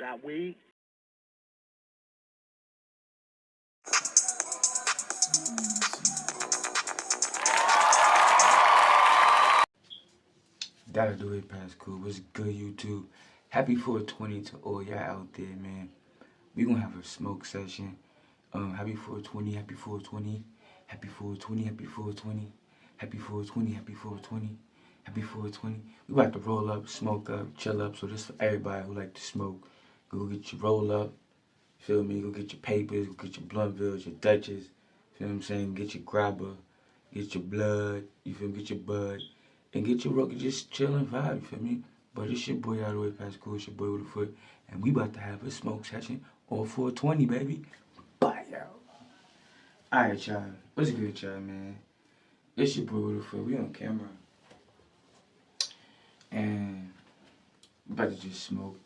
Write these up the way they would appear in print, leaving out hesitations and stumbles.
got weed? That'll do it, Pascal. What's good, YouTube? Happy 420 to all y'all out there, man. We gonna have a smoke session. Happy 420, happy 420, happy 420, happy 420, happy 420, happy 420, happy 420. We about to roll up, smoke up, chill up. So this for everybody who like to smoke. Go get your roll up, feel me? Go get your papers, go get your Bluntvilles, your Dutches. Feel what I'm saying? Get your grabber, get your blood, you feel me? Get your bud, and get your rock, just chill and vibe, you feel me? But it's your boy all the way past cool, it's your boy with the foot, and we about to have a smoke session on 420, baby. Bye, y'all. Alright, y'all. What's good, y'all, man? It's your boy with the foot. We on camera. And we about to just smoke.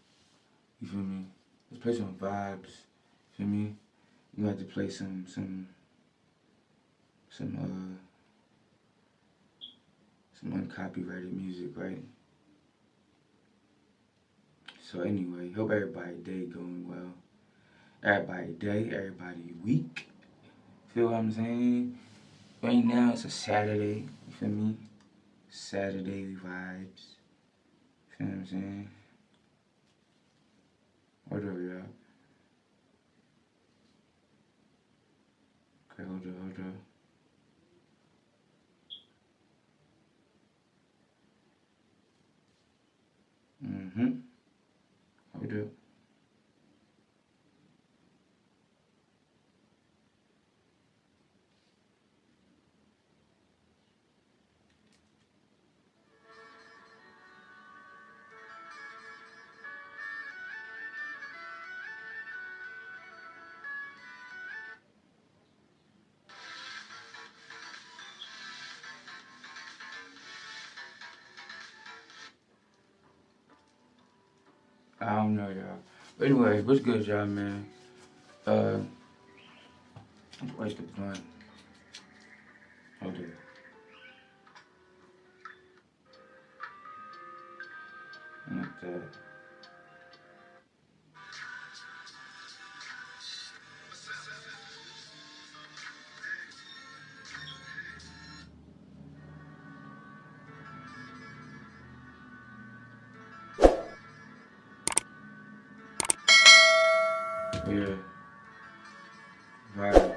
You feel me? Let's play some vibes. You feel me? You have to play some uncopyrighted music, right? So anyway, hope everybody day going well. Everybody day, everybody week. Feel what I'm saying? Right now it's a Saturday, you feel me? Saturday vibes. Feel what I'm saying? Hold up, y'all. Okay, hold up. Hold up. I don't know, y'all. But anyway, what's good, y'all, man? Where's the blunt? Hold up. Not that. Yeah. Vibes.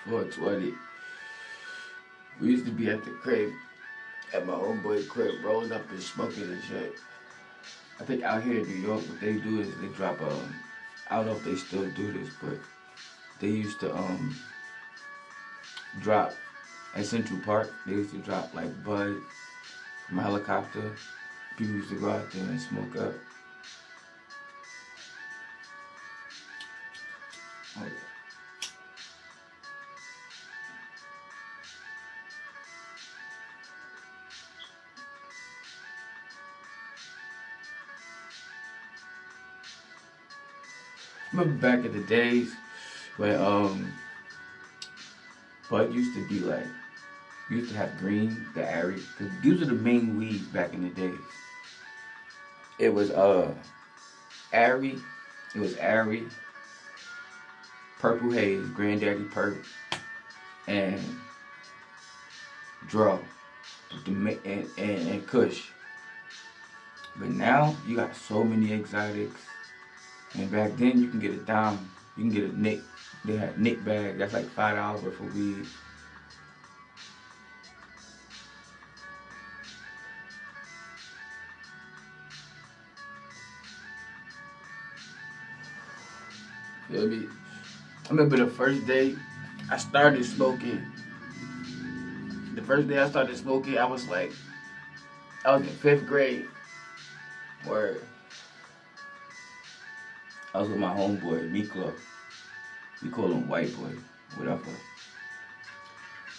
Four 20. We used to be at the crib, at my homeboy crib, rolling up and smoking and shit. I think out here in New York, what they do is they drop, I don't know if they still do this, but they used to, drop at Central Park. They used to drop like bud from a helicopter. People used to go out there and smoke up. Oh, yeah. Remember back in the days when bud used to be like, we used to have green, the Ari, cause these were the main weeds back in the days. It was Ari, it was Ari, Purple Haze, Granddaddy Perp, and Draw, and Kush. But now you got so many exotics, and back then you can get a dime, you can get a Nick. They had Nick bag. That's like $5 worth of weed. Feel me? I remember the first day I started smoking. The first day I started smoking, I was in 5th grade, where I was with my homeboy, Miklo. We call him White Boy, whatever.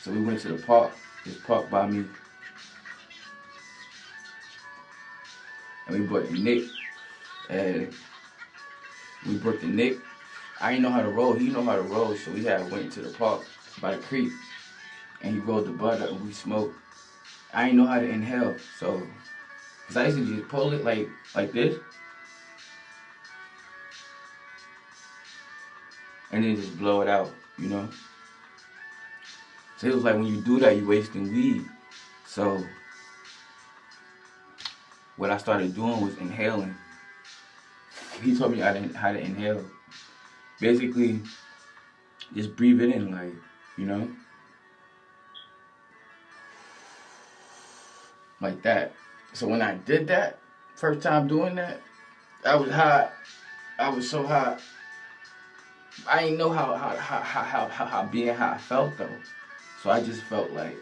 So we went to the park, this park by me, and we brought the Nick. And we brought the Nick. I didn't know how to roll. He know how to roll, so we had went to the park by the creek, and he rolled the bud up and we smoked. I didn't know how to inhale, so cause I used to just pull it like this, and then just blow it out, you know. So it was like when you do that, you wasting weed. So what I started doing was inhaling. He told me how to inhale. Basically, just breathe it in, like, you know, like that. So when I did that, first time doing that, I was hot. I was so hot. I didn't know how being hot felt though. So I just felt like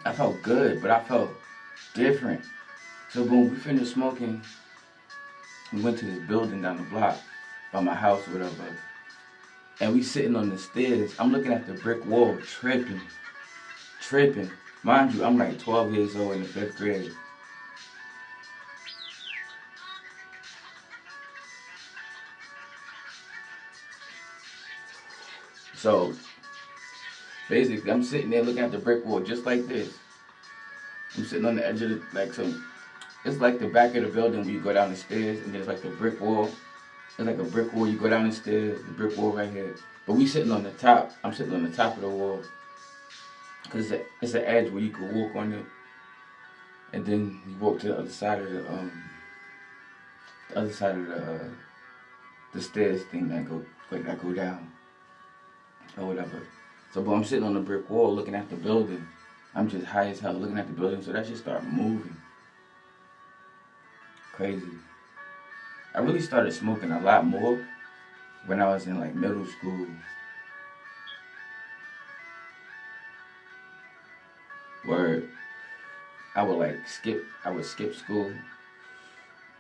I felt good, but I felt different. So boom, we finished smoking. We went to this building down the block by my house or whatever. And we sitting on the stairs. I'm looking at the brick wall, tripping. Mind you, I'm like 12 years old in the 5th grade. So basically, I'm sitting there looking at the brick wall just like this. I'm sitting on the edge of the, like some, it's like the back of the building where you go down the stairs and there's like the brick wall. It's like a brick wall, you go down the stairs, the brick wall right here. But we sitting on the top. I'm sitting on the top of the wall. Because it's an edge where you can walk on it. And then you walk to the other side of the stairs thing that go down or whatever. So, but I'm sitting on the brick wall looking at the building. I'm just high as hell looking at the building. So that shit started moving. Crazy. I really started smoking a lot more when I was in like middle school. Where I would skip school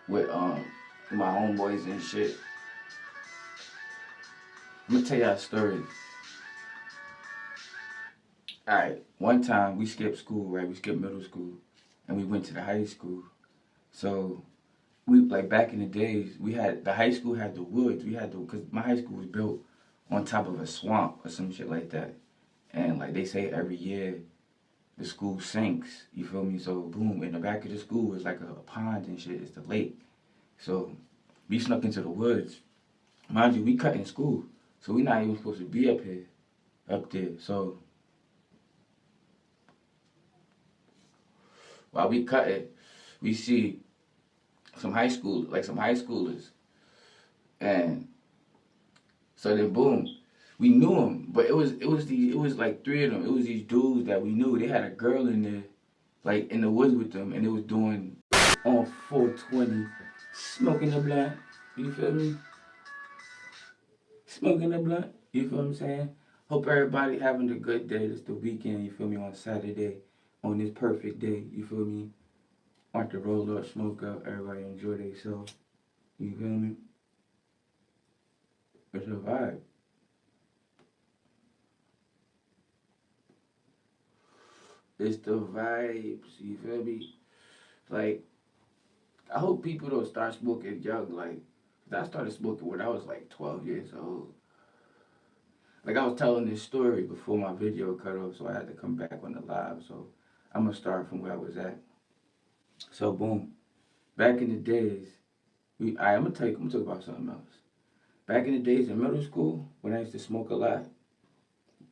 with my homeboys and shit. I'm gonna tell y'all a story. Alright, one time we skipped school, right? We skipped middle school and we went to the high school. So we, like, back in the days, the high school had the woods. Cause my high school was built on top of a swamp or some shit like that. And like they say every year the school sinks, you feel me? So boom, in the back of the school is like a pond and shit, it's the lake. So we snuck into the woods. Mind you, we cut in school. So we not even supposed to be up there. So while we cut it, we see some high schoolers. And so then boom, we knew them, but it was like 3 of them. It was these dudes that we knew. They had a girl in there, like in the woods with them, and it was doing on 420, smoking the blunt. You feel me? Smoking the blunt. You feel what I'm saying? Hope everybody having a good day. It's the weekend. You feel me? On Saturday, on this perfect day. You feel me? Want to roll up, smoke up. Everybody enjoy themselves. You feel me? It's a vibe. It's the vibes. You feel me? Like, I hope people don't start smoking young. Like, 'cause I started smoking when I was like 12 years old. Like, I was telling this story before my video cut off, so I had to come back on the live. So I'm gonna start from where I was at. So boom, back in the days, I'm gonna talk about something else. Back in the days in middle school, when I used to smoke a lot,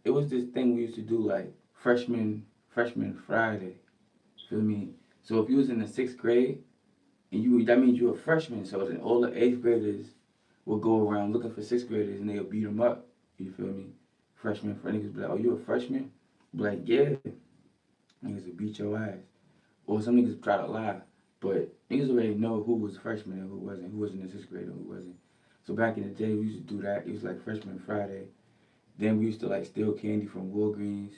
it was this thing we used to do like freshman Friday. Feel me? So if you was in the 6th grade, and that means you're a freshman. So then all the 8th graders will go around looking for 6th graders and they'll beat them up. You feel me? Freshmen, for niggas be like, oh, you a freshman? Be like, yeah. Niggas will beat your ass. Or some niggas try to lie. But niggas already know who was a freshman and who was in the 6th grade and who wasn't. So back in the day, we used to do that. It was like freshman Friday. Then we used to like steal candy from Walgreens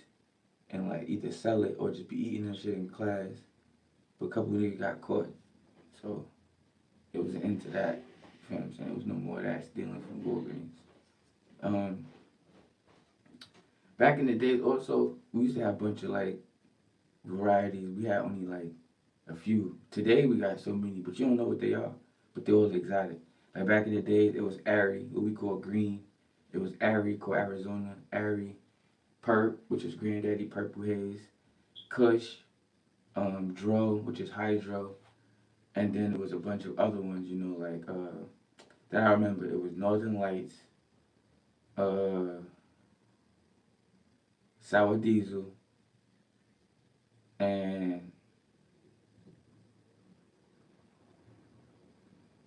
and like either sell it or just be eating that shit in class. But a couple of niggas got caught. So it was an end to that. You know what I'm saying? It was no more of that stealing from Walgreens. Back in the days also, we used to have a bunch of like varieties. We had only like a few. Today we got so many, but you don't know what they are. But they're all exotic. Like back in the days, it was Ari, what we call green. It was Ari, called Arizona. Ari, Perp, which is Granddaddy Purple Haze. Kush, Dro, which is Hydro. And then there was a bunch of other ones, like that I remember. It was Northern Lights, uh, Sour Diesel, and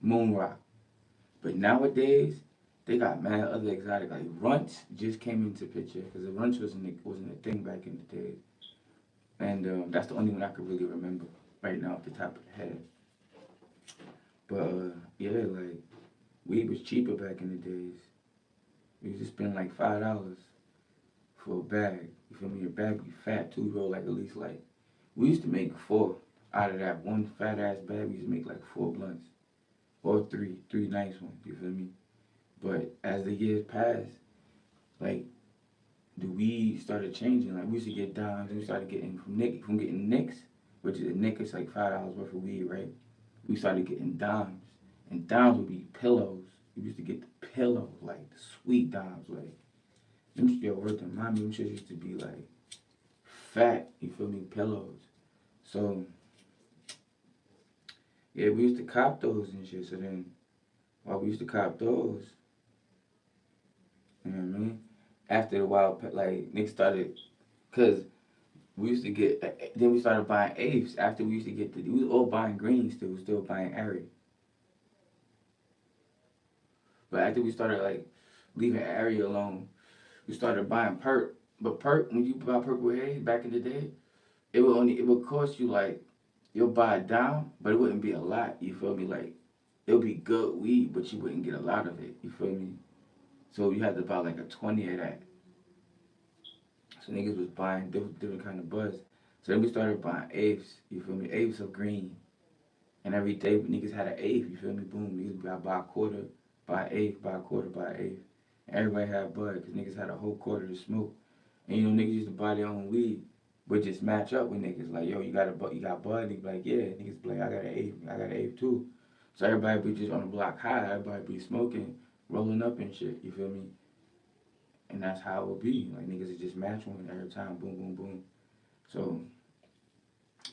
Moonrock. But nowadays, they got mad other exotic. Like Runts just came into picture because the Runts wasn't a thing back in the day. And that's the only one I could really remember right now off the top of the head. But yeah, like weed was cheaper back in the days. We used to spend like $5 for a bag. You feel me? Your bag be fat too, bro. Like at least like we used to make four out of that one fat ass bag. We used to make like four blunts or three nice ones. You feel me? But as the years passed, like the weed started changing. Like we used to get dimes, and we started getting from getting nicks, which is a nick is like $5 worth of weed, right? We started getting dimes, and dimes would be pillows. We used to get the pillows, like the sweet dimes, like them shit worth the mommy. Them shit used to be like fat. You feel me? Pillows. So yeah, we used to cop those and shit. So then while we used to cop those, you know what I mean? After a while, like niggas started, cause we used to get, then we started buying apes. After we used to get we was all buying green still, we was still buying Ari. But after we started like leaving Ari alone, we started buying perp. But perp, when you buy purple haze back in the day, it would cost you like you'll buy it down, but it wouldn't be a lot. You feel me? Like it would be good weed, but you wouldn't get a lot of it. You feel me? So you had to buy like a 20 of that. So niggas was buying different kind of buzz. So then we started buying apes. You feel me? Apes of green. And every day niggas had an eighth, you feel me? Boom, niggas got buy a quarter, buy an eighth, buy a quarter, buy an eighth. And everybody had bud, because niggas had a whole quarter to smoke. And niggas used to buy their own weed, but just match up with niggas. Like, yo, you got bud? Niggas be like, yeah. Niggas be like, I got an eighth too. So everybody be just on the block high, everybody be smoking, rolling up and shit, you feel me? And that's how it would be. Like, niggas would just match one every time, boom, boom, boom. So,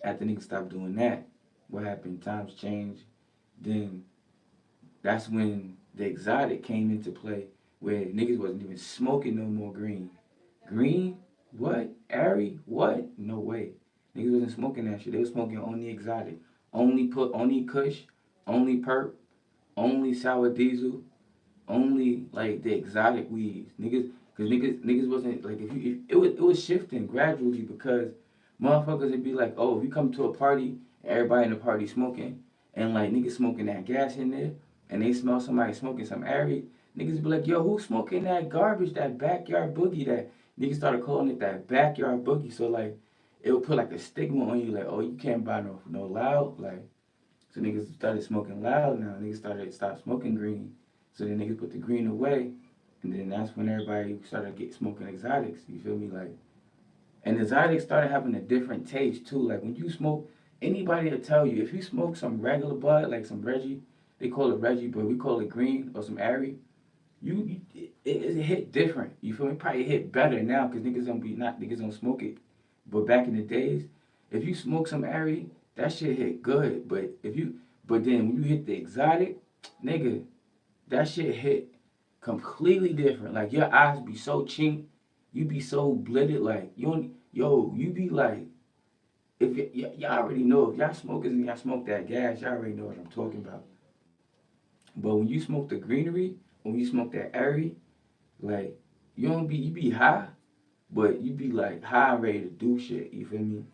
after niggas stopped doing that, what happened? Times changed. Then that's when the exotic came into play, where niggas wasn't even smoking no more green. Green? What? Airy? What? No way. Niggas wasn't smoking that shit. They was smoking only exotic. Only Kush, only Perp, only Sour Diesel, only like the exotic weeds. Niggas wasn't like if it was shifting gradually because motherfuckers would be like, oh, if you come to a party, everybody in the party smoking, and like niggas smoking that gas in there, and they smell somebody smoking some Airy, niggas be like, yo, who's smoking that garbage, that backyard boogie? That niggas started calling it that backyard boogie. So like, it would put like a stigma on you, like, oh, you can't buy no loud, like. So niggas started smoking loud now. Niggas stopped smoking green. So then niggas put the green away, and then that's when everybody started smoking exotics. You feel me? Like, and exotics started having a different taste too. Like when you smoke, anybody will tell you if you smoke some regular bud, like some Reggie, they call it Reggie, but we call it green or some Airy. It hit different. You feel me? Probably hit better now because niggas don't smoke it. But back in the days, if you smoke some Airy, that shit hit good. But then when you hit the exotic, nigga, that shit hit completely different. Like your eyes be so chink, you be so blitted. Like you be like, if y'all already know if y'all smokers and y'all smoke that gas, y'all already know what I'm talking about. But when you smoke the greenery, when you smoke that airy, like you be high, but you be like high and ready to do shit. You feel me?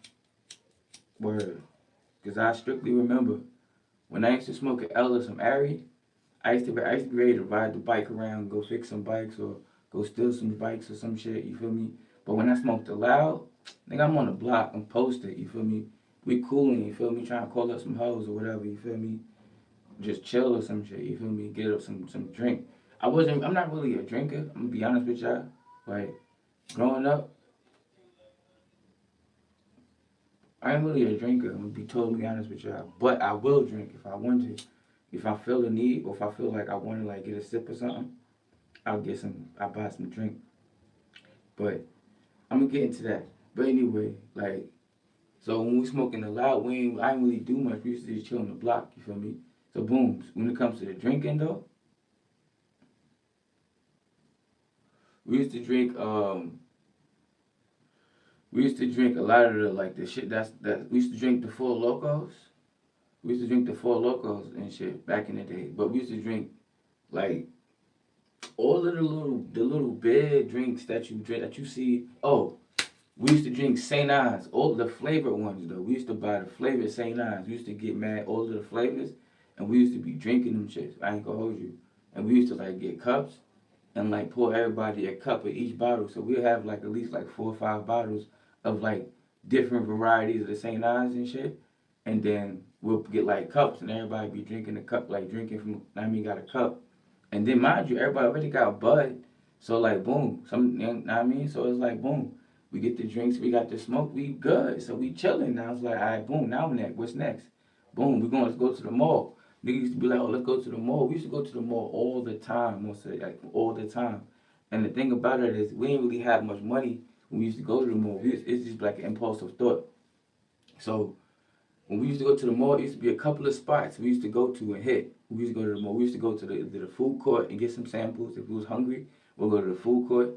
Word. Cause I strictly remember when I used to smoke an L or some airy, I used to be ready to ride the bike around, go fix some bikes or go steal some bikes or some shit, you feel me? But when I smoked the loud, nigga, I'm on the block, I'm posted, you feel me? We cooling, you feel me? Trying to call up some hoes or whatever, you feel me? Just chill or some shit, you feel me? Get up some drink. I'm not really a drinker, I'm gonna be honest with y'all. Like, growing up, I ain't really a drinker, I'm gonna be totally honest with y'all. But I will drink if I want to. If I feel the need or if I feel like I want to like get a sip or something, I buy some drink. But I'm gonna get into that. But anyway, like, so when we smoking a lot, I ain't really do much. We used to just chill on the block, you feel me? So boom, when it comes to the drinking though, we used to drink we used to drink a lot of the like the shit that we used to drink the Four Locos. We used to drink the Four Locos and shit back in the day. But we used to drink like all of the little bed drinks that you drink that you see. Oh, we used to drink St. Ives, all the flavored ones though. We used to buy the flavored St. Ives. We used to get mad all of the flavors, and we used to be drinking them shits. I ain't gonna hold you. And we used to like get cups and like pour everybody a cup of each bottle. So we'll have like at least like 4 or 5 bottles of like different varieties of the St. Ives and shit. And then we'll get like cups and everybody be drinking a cup, like drinking from, I mean, got a cup. And then mind you, everybody already got bud. So like boom, you know what I mean? So it's like boom. We get the drinks, we got the smoke, we good. So we chilling. Now it's like, all right, boom, now next, what's next? Boom, let's go to the mall. Niggas used to be like, oh, let's go to the mall. We used to go to the mall all the time, like all the time. And the thing about it is, we didn't really have much money when we used to go to the mall. It's just like an impulsive thought. So when we used to go to the mall, it used to be a couple of spots we used to go to and hit. We used to go to the mall. We used to go to the food court and get some samples. If we was hungry, we'll go to the food court.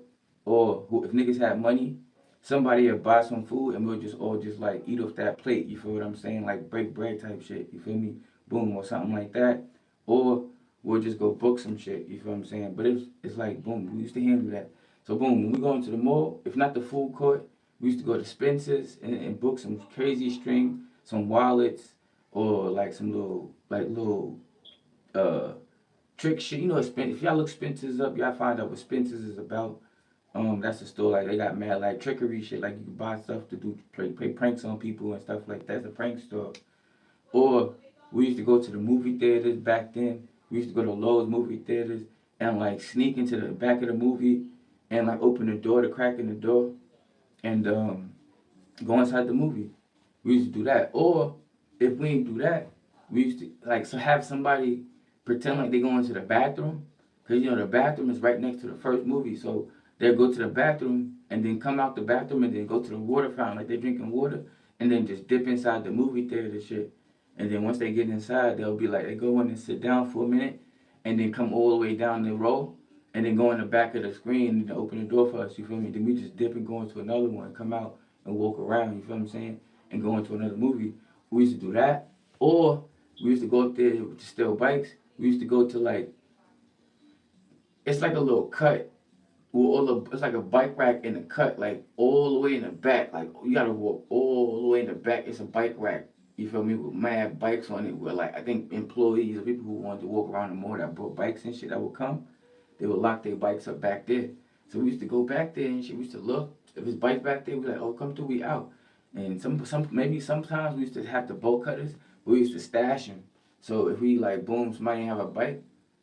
Or if niggas had money, somebody would buy some food and we'll just all just like eat off that plate. You feel what I'm saying? Like break bread type shit. You feel me? Boom, or something like that. Or we'll just go book some shit. You feel what I'm saying? But it's like boom, we used to handle that. So boom, when we go into the mall, if not the food court, we used to go to Spencer's and book some crazy string, some wallets, or like some little uh trick shit. You know, if y'all look Spencer's up, y'all find out what Spencer's is about. That's a store like they got mad like trickery shit. Like you can buy stuff to do play pranks on people and stuff like that. That's a prank store. Or we used to go to the movie theaters back then. We used to go to Lowe's movie theaters and like sneak into the back of the movie and like open the door, the crack in the door, and go inside the movie. We used to do that. Or if we didn't do that, we used to like so have somebody pretend like they go into the bathroom, cause you know the bathroom is right next to the first movie. So they'll go to the bathroom and then come out the bathroom and then go to the water fountain like they're drinking water, and then just dip inside the movie theater shit. And then once they get inside, they'll be like they go in and sit down for a minute, and then come all the way down the row, and then go in the back of the screen and open the door for us. You feel me? Then we just dip and go into another one, come out and walk around. You feel what I'm saying? And go into another movie. We used to do that. Or we used to go up there to steal bikes. We used to go to like, it's like a little cut. It's like a bike rack in the cut, like all the way in the back. Like you gotta walk all the way in the back. It's a bike rack. You feel me? With mad bikes on it. Where like I think employees or people who wanted to walk around the mall that brought bikes and shit that would come, they would lock their bikes up back there. So we used to go back there and shit. We used to look. If it's bikes back there, we like, oh, come through, we out. And maybe sometimes we used to have the bolt cutters. We used to stash them. So if we like boom, somebody have a bike,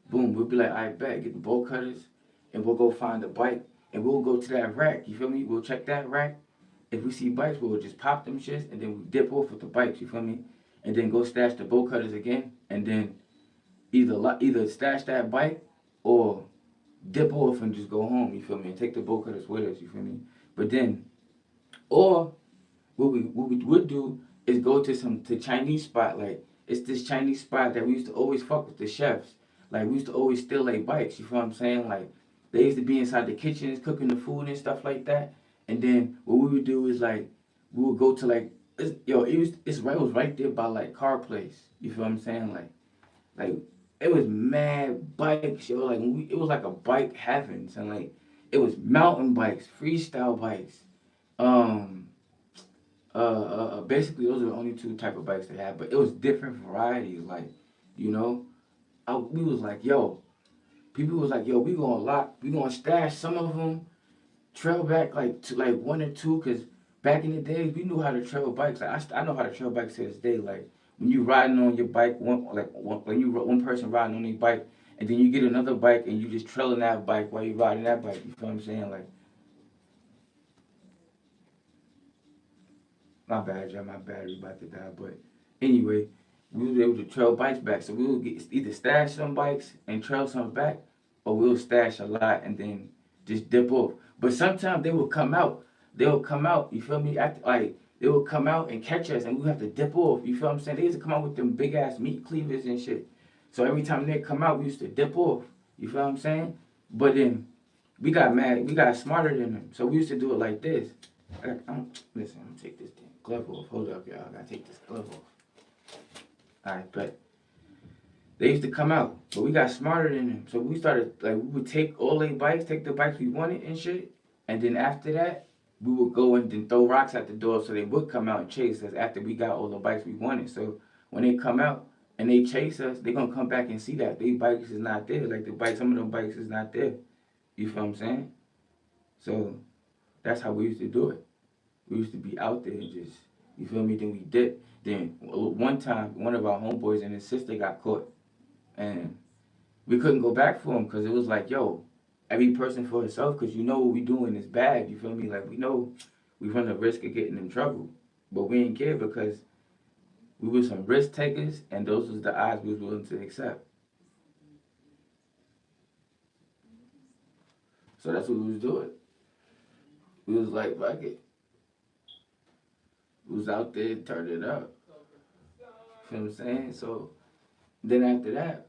boom, we'll be like, I bet get the bolt cutters, and we'll go find the bike, and we'll go to that rack. You feel me? We'll check that rack. If we see bikes, we'll just pop them shits, and then we dip off with the bikes. You feel me? And then go stash the bolt cutters again, and then either stash that bike or dip off and just go home. You feel me? And take the bolt cutters with us. You feel me? But then, or what we would do is go to Chinese spot. Like it's this Chinese spot that we used to always fuck with the chefs. Like we used to always steal their bikes. You feel what I'm saying? Like they used to be inside the kitchens cooking the food and stuff like that. And then what we would do is like we would go to like it was right there by like car place. You feel what I'm saying? Like it was mad bikes, yo. Like it was like a bike heavens and like it was mountain bikes, freestyle bikes. Um Basically those are the only two type of bikes they had, but it was different varieties. Like, you know, we was like, yo, people was like, yo, we gonna stash some of them, trail back like to like one or two, cause back in the days we knew how to trail bikes. Like I know how to trail bikes to this day. Like when you riding on your bike, one person riding on their bike, and then you get another bike and you just trailing that bike while you riding that bike. You feel what I'm saying? Like my bad, y'all. My battery about to die. But anyway, we was able to trail bikes back. So we would get either stash some bikes and trail some back, or we'll stash a lot and then just dip off. But sometimes they will come out. They will come out. You feel me? Like they will come out and catch us, and we have to dip off. You feel what I'm saying? They used to come out with them big ass meat cleavers and shit. So every time they come out, we used to dip off. You feel what I'm saying? But then we got mad. We got smarter than them. So we used to do it like this. Listen, I'm gonna take this damn glove off. Hold up, y'all. I gotta take this glove off. Alright, but they used to come out, but we got smarter than them. So we started, like, we would take all their bikes, take the bikes we wanted and shit. And then after that, we would go and then throw rocks at the door so they would come out and chase us after we got all the bikes we wanted. So when they come out and they chase us, they gonna come back and see that their bikes is not there. Like the bike, some of them bikes is not there. You feel what I'm saying? So that's how we used to do it. We used to be out there and just, you feel me? Then we dipped. Then one time, one of our homeboys and his sister got caught. And we couldn't go back for him because it was like, yo, every person for himself because you know what we doing is bad. You feel me? Like, we know we run the risk of getting in trouble. But we didn't care because we were some risk takers and those was the odds we was willing to accept. So that's what we was doing. We was like, fuck it. We was out there, turned it up. You know what I'm saying? So then after that,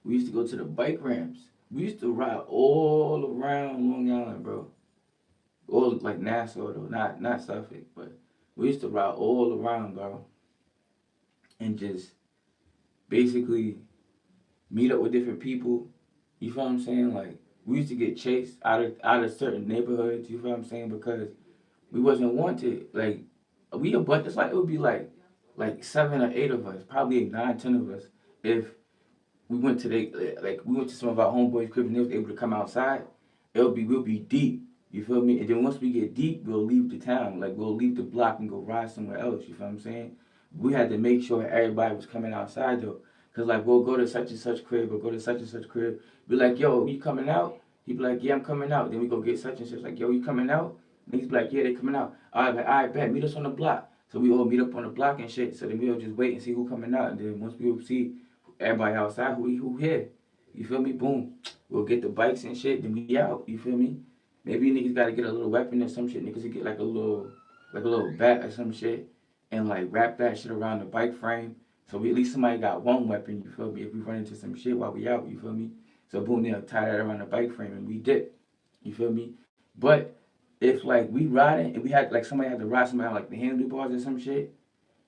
we used to go to the bike ramps. We used to ride all around Long Island, bro. All like Nassau though, not Suffolk, but we used to ride all around, bro. And just basically meet up with different people. You feel what I'm saying? Like we used to get chased out of certain neighborhoods, you feel what I'm saying? Because we wasn't wanted. Like we a bunch, it's like it would be like 7 or 8 of us, probably 9, 10 of us, if we went to some of our homeboys' crib and they was able to come outside, we'll be deep. You feel me? And then once we get deep, we'll leave the town. Like we'll leave the block and go ride somewhere else. You feel what I'm saying? We had to make sure everybody was coming outside though. Cause like we'll go to such and such crib or go to such and such crib. Be like, yo, you coming out? He be like, yeah, I'm coming out. Then we go get such and such. Like, yo, you coming out? Niggas be like, yeah, they coming out. All right, bet. Meet us on the block. So we all meet up on the block and shit. So then we'll just wait and see who coming out. And then once we see everybody outside, who here? You feel me? Boom. We'll get the bikes and shit. Then we out. You feel me? Maybe niggas gotta get a little weapon or some shit. Niggas will get like a little bat or some shit and like wrap that shit around the bike frame. So we, at least somebody got one weapon, you feel me? If we run into some shit while we out, you feel me? So boom, they'll tie that around the bike frame and we dip. You feel me? But if like we riding and we had like somebody had to ride somebody on like the handlebars or some shit,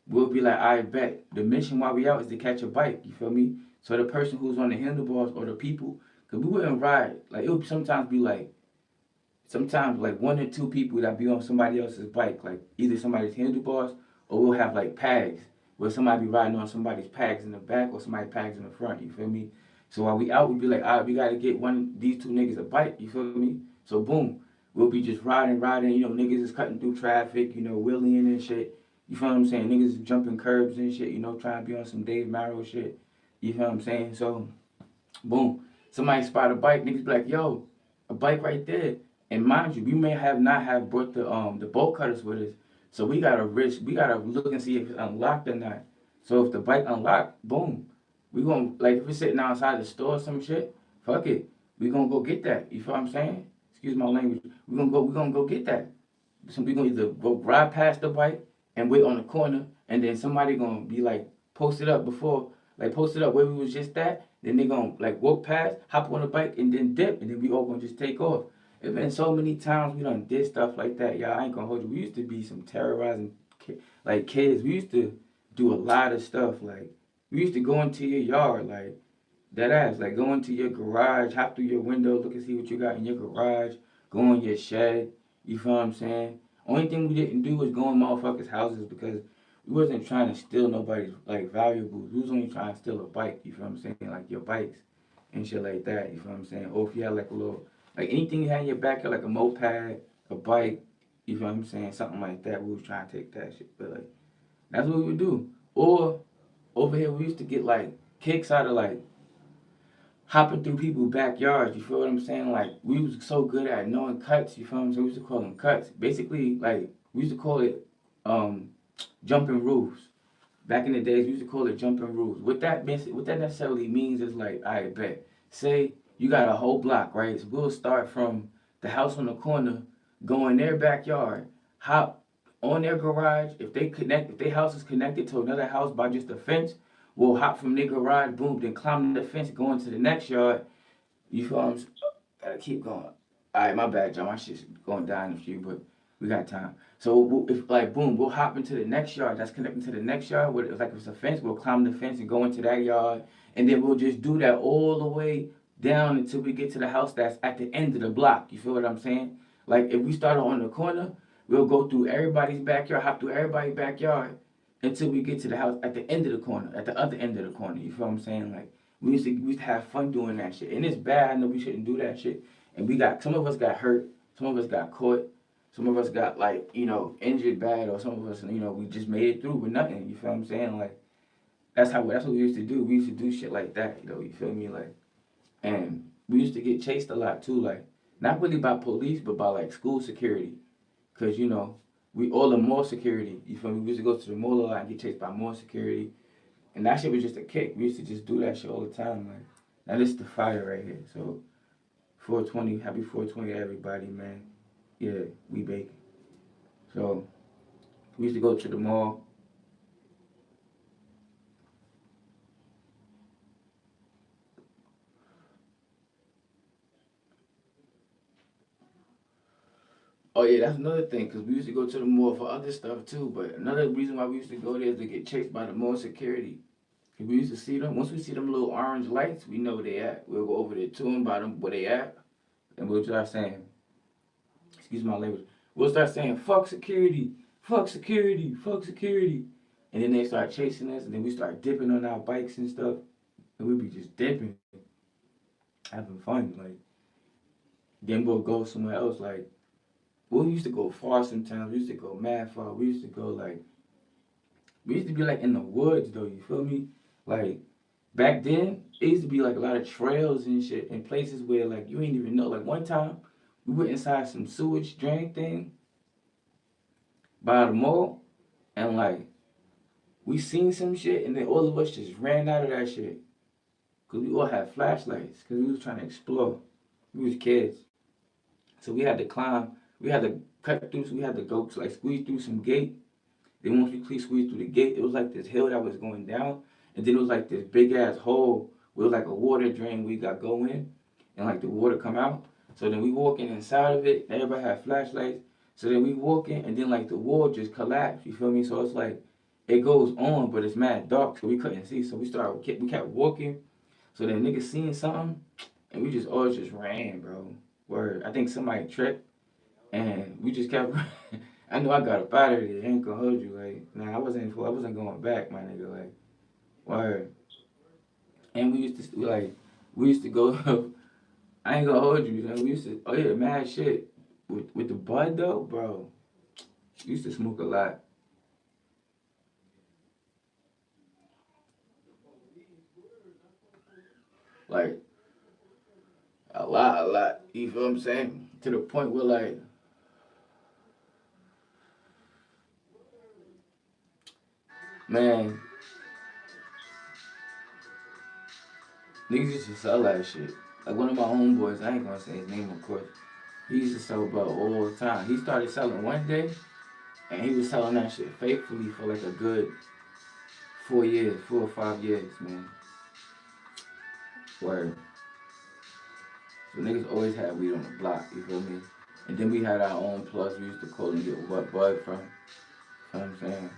we'll be like, I bet the mission while we out is to catch a bike, you feel me? So the person who's on the handlebars or the people, cause we wouldn't ride, like it would sometimes be like sometimes like 1 or 2 people that be on somebody else's bike, like either somebody's handlebars or we'll have like pags where somebody be riding on somebody's pags in the back or somebody's pags in the front, you feel me? So while we out, we be like, all right, we gotta get these 2 niggas a bike, you feel me? So boom, we'll be just riding, you know, niggas is cutting through traffic, you know, wheeling and shit. You feel what I'm saying? Niggas is jumping curbs and shit, you know, trying to be on some Dave Marrow shit. You feel what I'm saying? So boom, somebody spot a bike, niggas be like, yo, a bike right there. And mind you, we may have not have brought the bolt cutters with us. So we gotta look and see if it's unlocked or not. So if the bike unlocked, boom. We gonna like if we're sitting outside the store or some shit, fuck it. We gonna go get that. You feel what I'm saying? Excuse my language. We gonna go get that. So we gonna either go ride past the bike and wait on the corner and then somebody gonna be like posted up posted up where we was just at, then they gonna like walk past, hop on the bike and then dip and then we all gonna just take off. It's been so many times we done did stuff like that, y'all. I ain't gonna hold you. We used to be some terrorizing like kids. We used to do a lot of stuff. Like we used to go into your yard, like that ass, like go into your garage, hop through your window, look and see what you got in your garage, go in your shed. You feel what I'm saying? Only thing we didn't do was go in motherfuckers' houses because we wasn't trying to steal nobody's like valuables. We was only trying to steal a bike. You feel what I'm saying? Like your bikes and shit like that. You feel what I'm saying? Or if you had like a little like anything you had in your backyard, like a moped, a bike, you feel what I'm saying? Something like that. We was trying to take that shit. But like, that's what we would do. Or over here, we used to get like kicks out of like hopping through people's backyards. You feel what I'm saying? Like, we was so good at knowing cuts. You feel what I'm saying? We used to call them cuts. Basically, like, we used to call it jumping roofs. Back in the days, we used to call it jumping rules. What that necessarily means is like, I bet. Say you got a whole block, right? So we'll start from the house on the corner, go in their backyard, hop on their garage. If their house is connected to another house by just a fence, we'll hop from their garage, boom, then climb the fence, go into the next yard. You feel what I'm saying? Gotta keep going. All right, my bad, John. My shit's going down a few, but we got time. So if like boom, we'll hop into the next yard that's connecting to the next yard. Like if it's a fence, we'll climb the fence and go into that yard, and then we'll just do that all the way down until we get to the house that's at the end of the block. You feel what I'm saying? Like if we started on the corner, we'll go through everybody's backyard, hop through everybody's backyard until we get to the house at the end of the corner, at the other end of the corner. You feel what I'm saying? Like we used to have fun doing that shit, and it's bad. I know we shouldn't do that shit, and we got some of us got hurt, some of us got caught. Some of us got like, injured bad, or some of us, we just made it through with nothing. You feel what I'm saying? Like that's what we used to do. We used to do shit like that, you feel me? Like, and we used to get chased a lot too, like not really by police, but by like school security. Cause we all the mall security, you feel me? We used to go to the mall a lot and get chased by mall security. And that shit was just a kick. We used to just do that shit all the time. Like now this is the fire right here. So 420, happy 420 to everybody, man. Yeah, we baking. So we used to go to the mall. Oh yeah, that's another thing, because we used to go to the mall for other stuff too. But another reason why we used to go there is to get chased by the mall security. 'Cause we used to see them. Once we see them little orange lights, we know where they at. We'll go over there to them, by them where they at, and we'll start saying, excuse my language, we'll start saying, fuck security, fuck security, fuck security. And then they start chasing us, and then we start dipping on our bikes and stuff. And we be just dipping, having fun. Like, then we'll go somewhere else. Like, we used to go far sometimes. We used to go mad far. We used to be like in the woods though, you feel me? Like, back then, it used to be like a lot of trails and shit and places where like you ain't even know. Like one time, we went inside some sewage drain thing by the mall, and like we seen some shit, and then all of us just ran out of that shit. Cause we all had flashlights, cause we was trying to explore. We was kids. So we had to climb, we had to cut through, so we had to go like squeeze through some gate. Then once we squeezed through the gate, it was like this hill that was going down. And then it was like this big ass hole with like a water drain we got going and like the water come out. So then we walking inside of it, everybody had flashlights. So then we walking and then like the wall just collapsed, you feel me? So it's like it goes on, but it's mad dark, so we couldn't see. So we kept walking. So then niggas seen something and we just all just ran, bro. Word. I think somebody tripped and we just kept I knew I got up out of there. I ain't gonna hold you. Like, nah, I wasn't going back, my nigga. Like, word. And we used to go, I ain't gonna hold you. We used to, oh yeah, mad shit. With the bud though, bro, we used to smoke a lot. Like, a lot, a lot. You feel what I'm saying? To the point where, like, man, niggas used to sell that shit. Like, one of my homeboys, I ain't gonna say his name, of course. He used to sell bud all the time. He started selling one day, and he was selling that shit faithfully for like a good 4 years, 4 or 5 years, man. Word. So niggas always had weed on the block, you feel me? And then we had our own plus. We used to call and get what bud from. You know what I'm saying?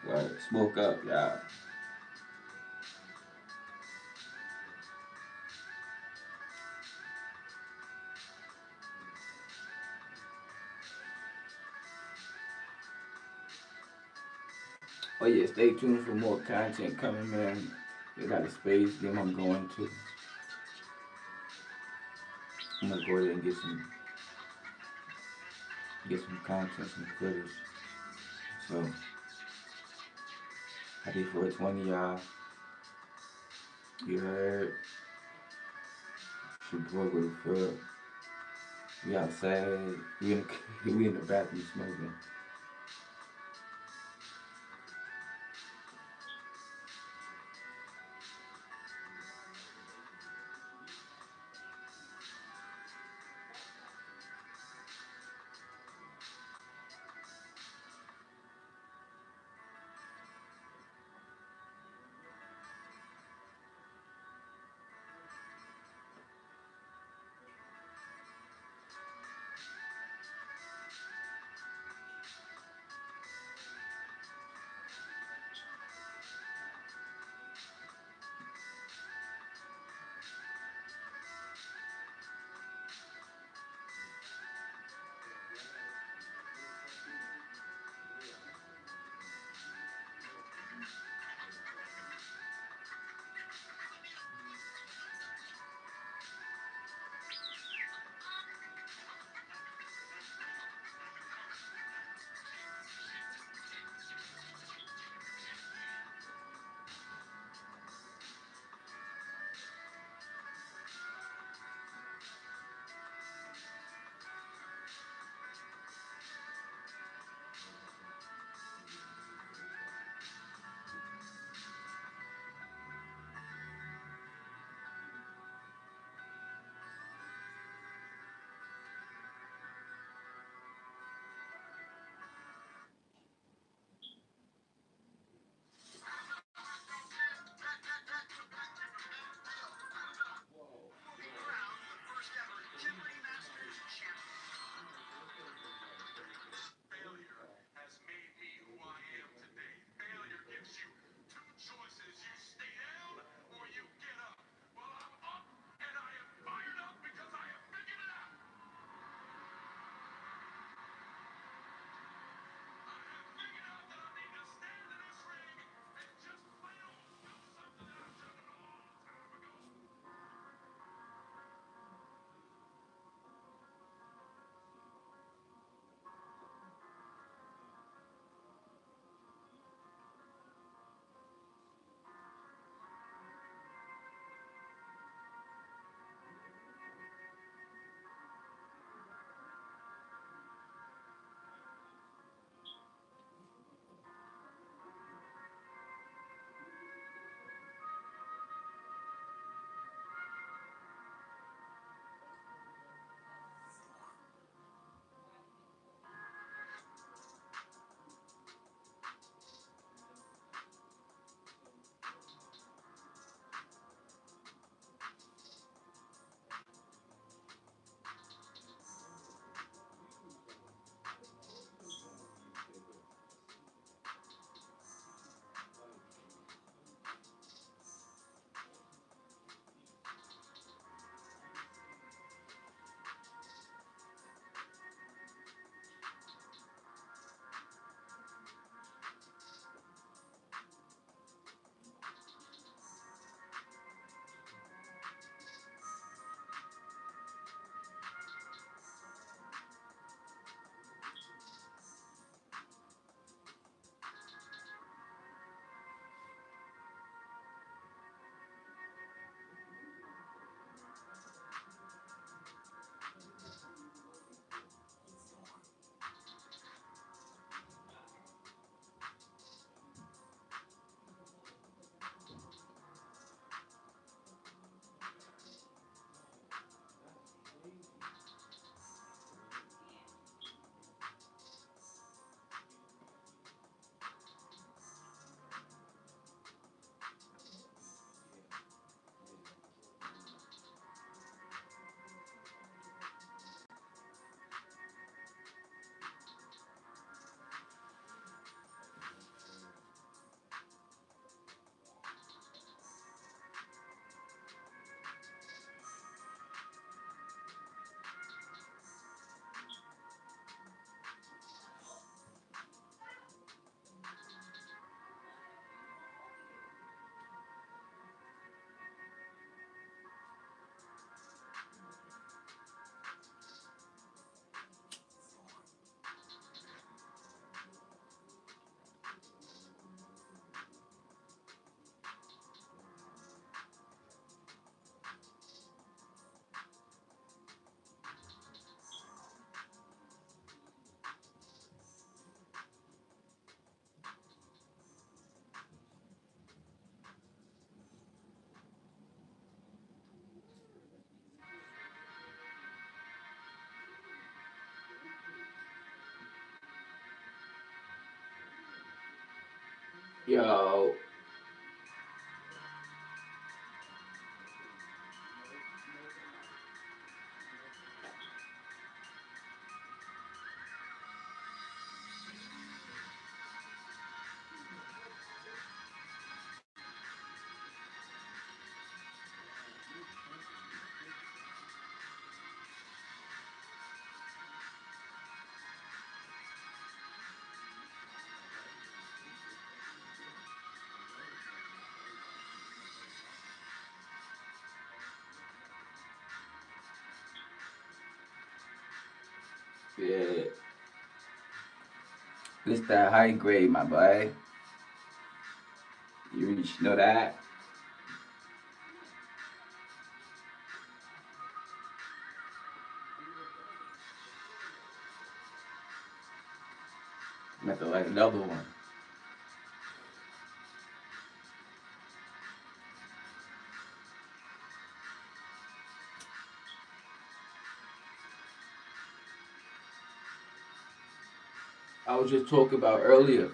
Word. Smoke up, y'all. Oh yeah, stay tuned for more content coming, man. They got a space, them I'm going to. I'm gonna go there and get some content, some footage. So Happy 420, y'all. You heard? It's your boy with a fuck. We outside. We in the, we in the bathroom smoking. Yo. Yeah. This that high grade, my boy. You know that? I'm have to like another one. I was just talking about earlier.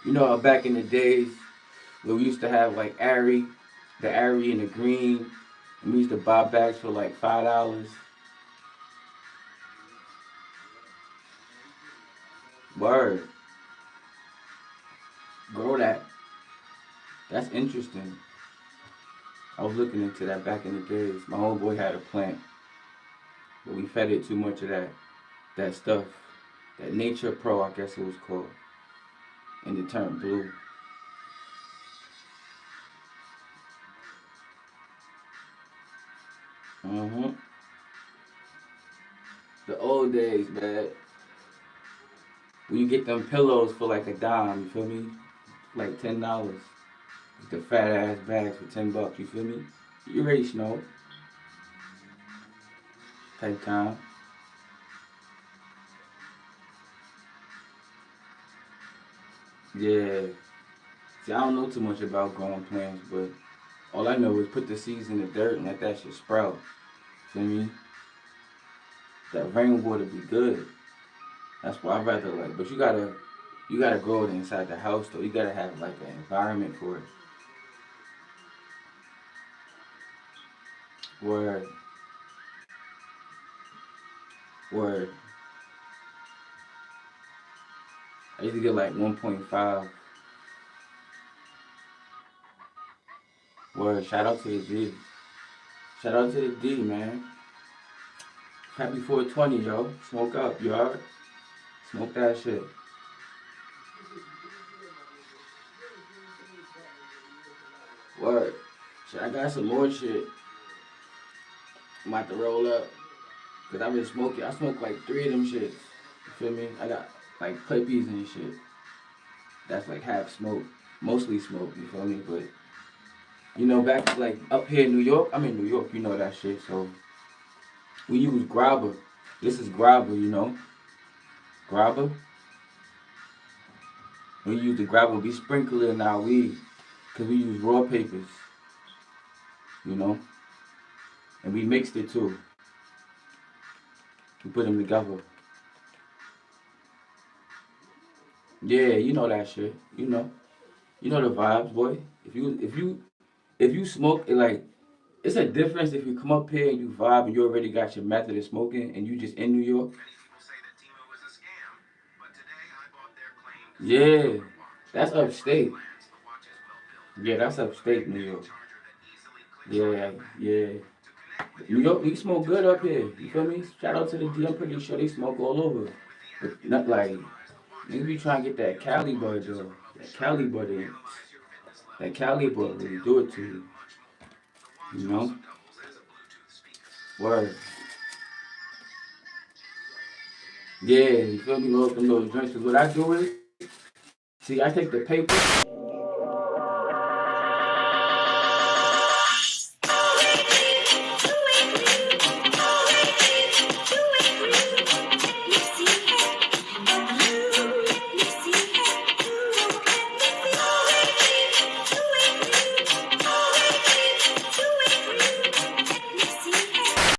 You know, back in the days where we used to have like the Ari and the green, and we used to buy bags for like $5. Word, grow that. That's interesting. I was looking into that back in the days. My homeboy had a plant, but we fed it too much of that stuff, that Nature Pro, I guess it was called, and it turned blue. Mm-hmm. The old days, man. When you get them pillows for like a dime, you feel me? Like $10. The fat ass bags for $10, you feel me? You already know. Type time. Yeah. See, I don't know too much about growing plants, but all I know is put the seeds in the dirt and let that shit sprout. Feel me? That rainwater be good. That's why I rather like. But you gotta grow it inside the house though. You gotta have like an environment for it. Where where I used to get like 1.5. Where shout out to the D. Shout out to the D, man. Happy 420, yo. Smoke up, you heard? Smoke that shit. Word. Shit, I got some more shit. I'm about to roll up. Cause I've been smoking. I smoked like 3 of them shits. You feel me? I got like clippies and shit. That's like half smoke. Mostly smoke, you feel me? But you know, back like up here in New York, I'm in New York, you know that shit. So we use grabber. This is grabber, you know. Grabber. We use the grabber. We sprinkle it in our weed. Cause we use raw papers, you know. And we mixed it too. We put them together. Yeah, you know that shit. You know. You know the vibes, boy. If you smoke it like it's a difference if you come up here and you vibe and you already got your method of smoking and you just in New York. Yeah, that's upstate. Yeah, that's upstate New York. Yeah, yeah. New York, we smoke good up here. You feel me? Shout out to the D. I'm pretty sure they smoke all over. But not like niggas be trying to get that Cali bud though. That Cali bud in. That Cali bud really do it to you. You know? Word. Yeah, you feel me? Load them little joints. 'Cause what I do is, see, I take the paper